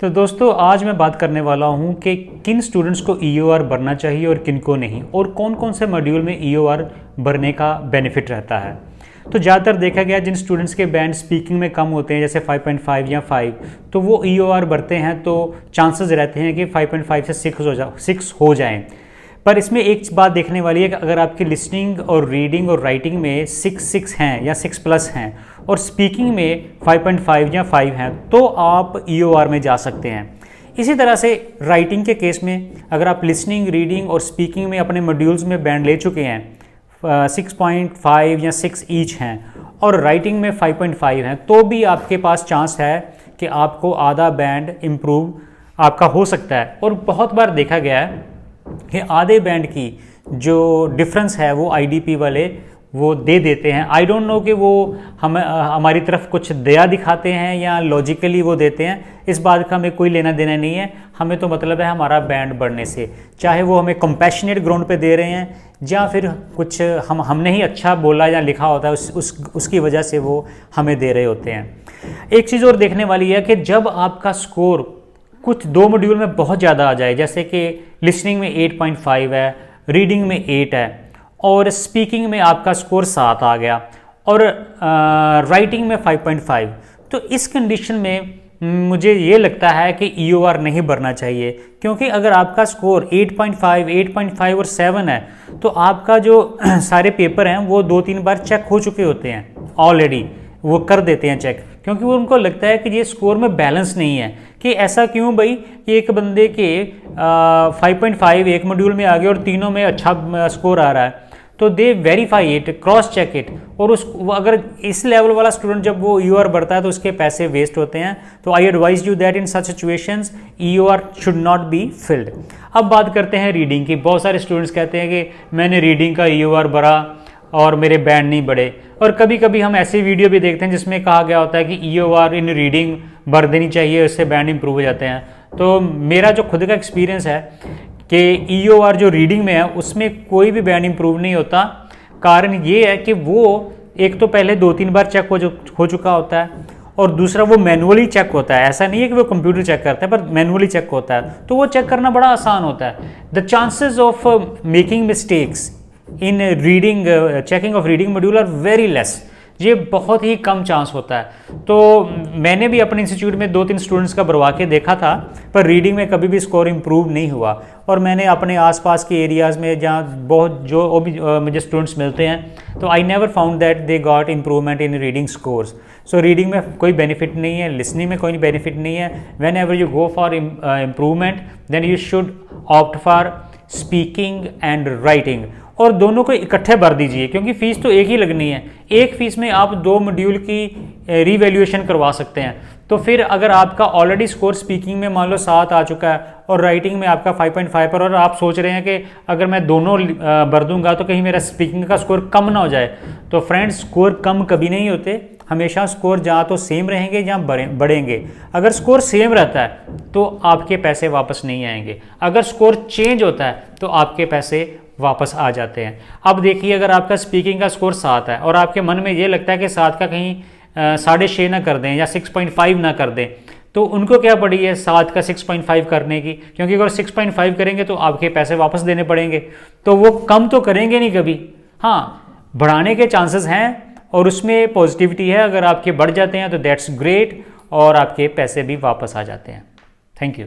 तो दोस्तों आज मैं बात करने वाला हूं कि किन स्टूडेंट्स को ईओआर भरना चाहिए और किन को नहीं, और कौन कौन से मॉड्यूल में ईओआर भरने का बेनिफिट रहता है। तो ज़्यादातर देखा गया जिन स्टूडेंट्स के बैंड स्पीकिंग में कम होते हैं जैसे 5.5 या 5, तो वो ईओआर भरते हैं तो चांसेस रहते हैं कि 5.5 से 6 हो जाएं। पर इसमें एक बात देखने वाली है कि अगर आपकी लिसनिंग और रीडिंग और राइटिंग में 6 हैं या 6+ हैं और स्पीकिंग में 5.5 या 5 हैं तो आप ईओआर में जा सकते हैं। इसी तरह से राइटिंग के केस में अगर आप लिसनिंग, रीडिंग और स्पीकिंग में अपने मॉड्यूल्स में बैंड ले चुके हैं 6.5 या 6 ईच हैं और राइटिंग में 5.5 हैं तो भी आपके पास चांस है कि आपको आधा बैंड इम्प्रूव आपका हो सकता है। और बहुत बार देखा गया है कि आधे बैंड की जो डिफरेंस है वो आईडीपी वाले वो दे देते हैं। आई डोंट नो कि वो हमारी तरफ कुछ दया दिखाते हैं या लॉजिकली वो देते हैं, इस बात का हमें कोई लेना देना नहीं है। हमें तो मतलब है हमारा बैंड बढ़ने से, चाहे वो हमें कंपैशनेट ग्राउंड पे दे रहे हैं या फिर कुछ हमने ही अच्छा बोला या लिखा होता है उसकी वजह से वो हमें दे रहे होते हैं। एक चीज़ और देखने वाली है कि जब आपका स्कोर कुछ 2 मॉड्यूल में बहुत ज़्यादा आ जाए, जैसे कि लिसनिंग में 8.5 है, रीडिंग में 8 है और स्पीकिंग में आपका स्कोर 7 आ गया और राइटिंग में 5.5, तो इस कंडीशन में मुझे ये लगता है कि ईओआर नहीं भरना चाहिए। क्योंकि अगर आपका स्कोर 8.5 और 7 है तो आपका जो सारे पेपर हैं वो 2-3 बार चेक हो चुके होते हैं ऑलरेडी, वो कर देते हैं चेक, क्योंकि वो उनको लगता है कि ये स्कोर में बैलेंस नहीं है। कि ऐसा क्यों भाई कि एक बंदे के 5.5 एक मॉड्यूल में आ गया और तीनों में अच्छा स्कोर आ रहा है, तो they verify it, cross check it. और अगर इस लेवल वाला स्टूडेंट जब वो ईओआर भरता है तो उसके पैसे वेस्ट होते हैं। तो I advise you that in such situations EOR should not be filled. अब बात करते हैं रीडिंग की। बहुत सारे स्टूडेंट्स कहते हैं कि मैंने रीडिंग का ईओआर भरा और मेरे बैंड नहीं बढ़े, और कभी कभी हम ऐसी वीडियो भी देखते हैं जिसमें कहा गया होता है कि ईओआर इन रीडिंग भर देनी चाहिए, उससे बैंड इंप्रूव हो जाते हैं। तो मेरा जो खुद का एक्सपीरियंस है कि ईओआर जो रीडिंग में है उसमें कोई भी बैंड इंप्रूव नहीं होता। कारण ये है कि वो एक तो पहले 2-3 बार चेक हो चुका होता है और दूसरा वो मैनुअली चेक होता है। ऐसा नहीं है कि वो कंप्यूटर चेक करता है, पर मैनुअली चेक होता है, तो वो चेक करना बड़ा आसान होता है। The chances of making mistakes in reading checking of reading module are very less, ये बहुत ही कम चांस होता है। तो मैंने भी अपने इंस्टीट्यूट में 2-3 स्टूडेंट्स का भरवा के देखा था, पर रीडिंग में कभी भी स्कोर इम्प्रूव नहीं हुआ। और मैंने अपने आसपास के एरियाज़ में जहाँ बहुत जो भी मुझे स्टूडेंट्स मिलते हैं, तो I never found that they got improvement in reading scores. So reading में कोई बेनिफिट नहीं है, लिसनिंग में कोई बेनिफिट नहीं है। Whenever you go for improvement then you should opt for speaking and writing, और दोनों को इकट्ठे भर दीजिए, क्योंकि फ़ीस तो एक ही लगनी है। एक फ़ीस में आप 2 मॉड्यूल की रीवैल्यूएशन करवा सकते हैं। तो फिर अगर आपका ऑलरेडी स्कोर स्पीकिंग में मान लो 7 आ चुका है और राइटिंग में आपका 5.5 पर, और आप सोच रहे हैं कि अगर मैं दोनों भर दूंगा तो कहीं मेरा स्पीकिंग का स्कोर कम ना हो जाए, तो फ्रेंड्स स्कोर कम कभी नहीं होते, हमेशा स्कोर जहाँ तो सेम रहेंगे जहाँ बढ़ेंगे। अगर स्कोर सेम रहता है तो आपके पैसे वापस नहीं आएंगे, अगर स्कोर चेंज होता है तो आपके पैसे वापस आ जाते हैं। अब देखिए, अगर आपका स्पीकिंग का स्कोर 7 है और आपके मन में ये लगता है कि 7 का कहीं 6.5 ना कर दें या 6.5 ना कर दें, तो उनको क्या पड़ी है 7 का 6.5 करने की, क्योंकि अगर 6.5 करेंगे तो आपके पैसे वापस देने पड़ेंगे, तो वो कम तो करेंगे नहीं कभी। हाँ, बढ़ाने के चांसेस हैं और उसमें पॉजिटिविटी है। अगर आपके बढ़ जाते हैं तो दैट्स ग्रेट, और आपके पैसे भी वापस आ जाते हैं। Thank you.